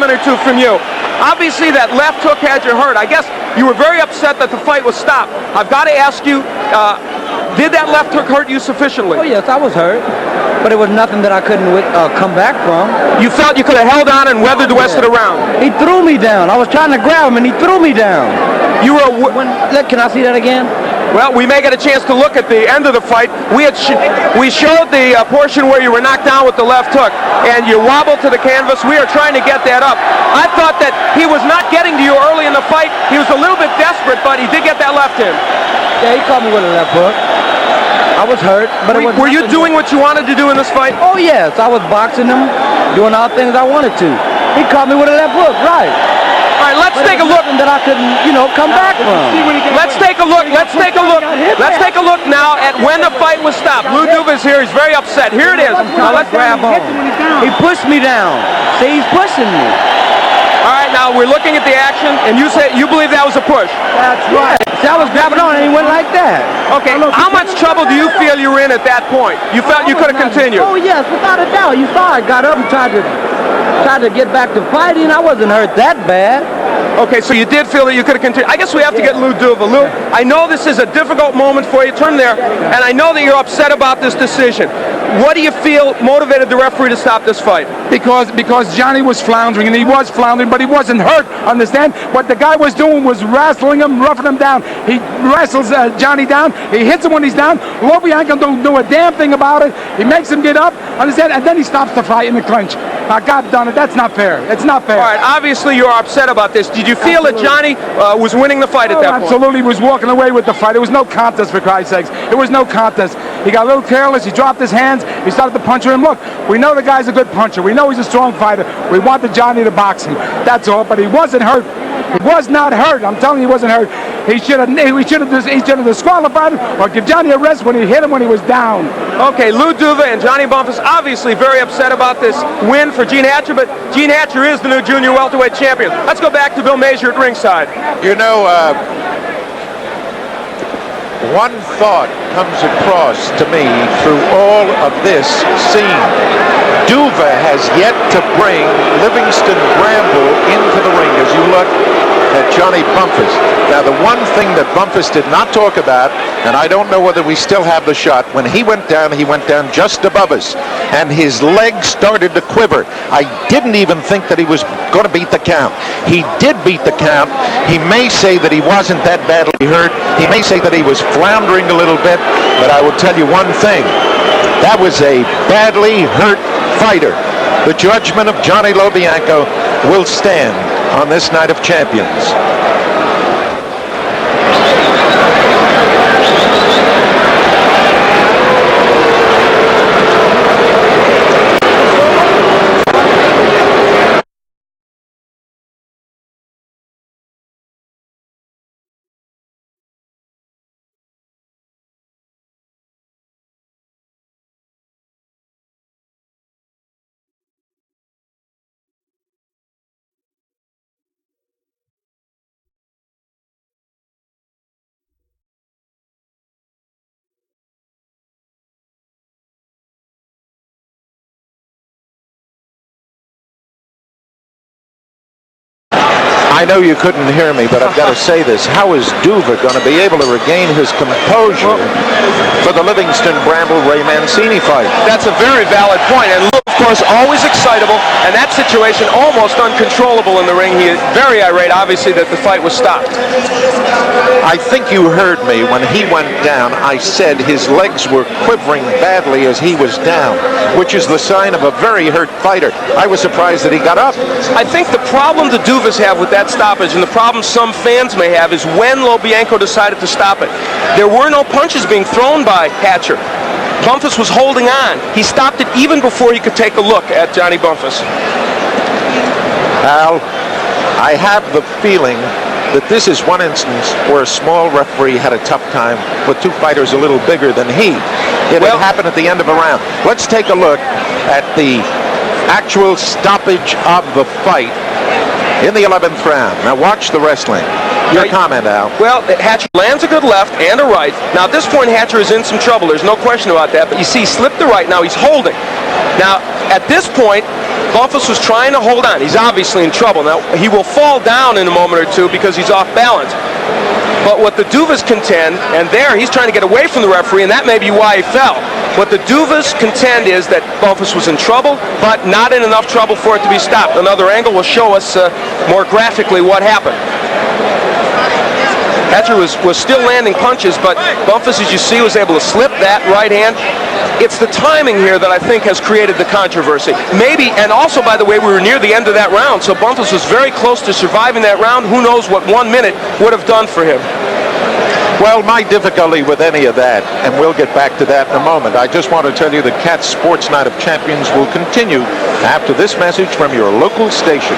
Or two from you. Obviously that left hook had you hurt. I guess you were very upset that the fight was stopped. I've got to ask you, did that left hook hurt you sufficiently? Oh yes, I was hurt, but it was nothing that I couldn't come back from. You felt you could have held on and weathered the rest of the round? He threw me down. I was trying to grab him and he threw me down. You were Can I see that again? Well, we may get a chance to look at the end of the fight. We showed the portion where you were knocked down with the left hook, and you wobbled to the canvas. We are trying to get that up. I thought that he was not getting to you early in the fight. He was a little bit desperate, but he did get that left in. Yeah, he caught me with a left hook. I was hurt, but were you doing what you wanted to do in this fight? Oh yes, I was boxing him, doing all things I wanted to. He caught me with a left hook, right? All right, let's take a look. That I couldn't, come back from. Let's take a look. Let's take a look. Let's take a look now at when the fight was stopped. Lou Duva's here. He's very upset. Here it is. Now let's grab on. He pushed me down. See, he's pushing me. All right, now we're looking at the action, and you believe that was a push. That's right. See, I was grabbing on, and he went like that. Okay. How much trouble do you feel you were in at that point? You felt you could have continued? Oh yes, without a doubt. You saw I got up and tried to get back to fighting. I wasn't hurt that bad. Okay, so you did feel that you could have continued. I guess we have to get Lou Duva. Lou, I know this is a difficult moment for you. Turn there. And I know that you're upset about this decision. What do you feel motivated the referee to stop this fight? Because Johnny was floundering, and he was floundering, but he wasn't hurt, understand? What the guy was doing was wrestling him, roughing him down. He wrestles Johnny down. He hits him when he's down. Lobianco don't do a damn thing about it. He makes him get up, understand? And then he stops the fight in the clinch. Now, God done it. That's not fair. It's not fair. All right, obviously you're upset about this. Did you feel that Johnny was winning the fight at that point? Absolutely. He was walking away with the fight. It was no contest, for Christ's sakes. It was no contest. He got a little careless. He dropped his hands. He started to punch him. Look, we know the guy's a good puncher. We know he's a strong fighter. We wanted Johnny to box him. That's all. But he wasn't hurt. He was not hurt. I'm telling you, he wasn't hurt. He should have disqualified him or give Johnny a rest when he hit him when he was down. Okay, Lou Duva and Johnny Bumphus obviously very upset about this win for Gene Hatcher, but Gene Hatcher is the new junior welterweight champion. Let's go back to Bill Mazur at ringside. You know, one thought comes across to me through all of this scene. Duva has yet to bring Livingston Bramble into the ring. As you look at Johnny Bumphus. Now, the one thing that Bumphus did not talk about, and I don't know whether we still have the shot, when he went down just above us, and his legs started to quiver. I didn't even think that he was going to beat the count. He did beat the count. He may say that he wasn't that badly hurt. He may say that he was floundering a little bit, but I will tell you one thing. That was a badly hurt fighter. The judgment of Johnny Lobianco will stand on this night of champions. I know you couldn't hear me, but I've got to say this. How is Duva going to be able to regain his composure for the Livingston Bramble-Ray Mancini fight? That's a very valid point. And Lou, of course, always excitable, and that situation almost uncontrollable in the ring. He is very irate, obviously, that the fight was stopped. I think you heard me when he went down. I said his legs were quivering badly as he was down, which is the sign of a very hurt fighter. I was surprised that he got up. I think the problem the Duvas have with that stoppage, and the problem some fans may have, is when Lobianco decided to stop it. There were no punches being thrown by Hatcher. Bumphus was holding on. He stopped it even before he could take a look at Johnny Bumphus. Al, I have the feeling that this is one instance where a small referee had a tough time with two fighters a little bigger than he. It had happened at the end of a round. Let's take a look at the actual stoppage of the fight in the 11th round. Now watch the wrestling. Your comment, Al. Well, Hatcher lands a good left and a right. Now at this point, Hatcher is in some trouble. There's no question about that. But you see, he slipped the right. Now he's holding. Now, At this point, Bumphus was trying to hold on. He's obviously in trouble. Now, he will fall down in a moment or two because he's off balance. But what the Duvas contend, and there he's trying to get away from the referee, and that may be why he fell. What the Duvas contend is that Bumphus was in trouble, but not in enough trouble for it to be stopped. Another angle will show us more graphically what happened. Hatcher was still landing punches, but Bumphus, as you see, was able to slip that right hand. It's the timing here that I think has created the controversy. Maybe, and also, by the way, we were near the end of that round, so Bumphus was very close to surviving that round. Who knows what 1 minute would have done for him. Well, my difficulty with any of that, and we'll get back to that in a moment, I just want to tell you the Cats Sports Night of Champions will continue after this message from your local station.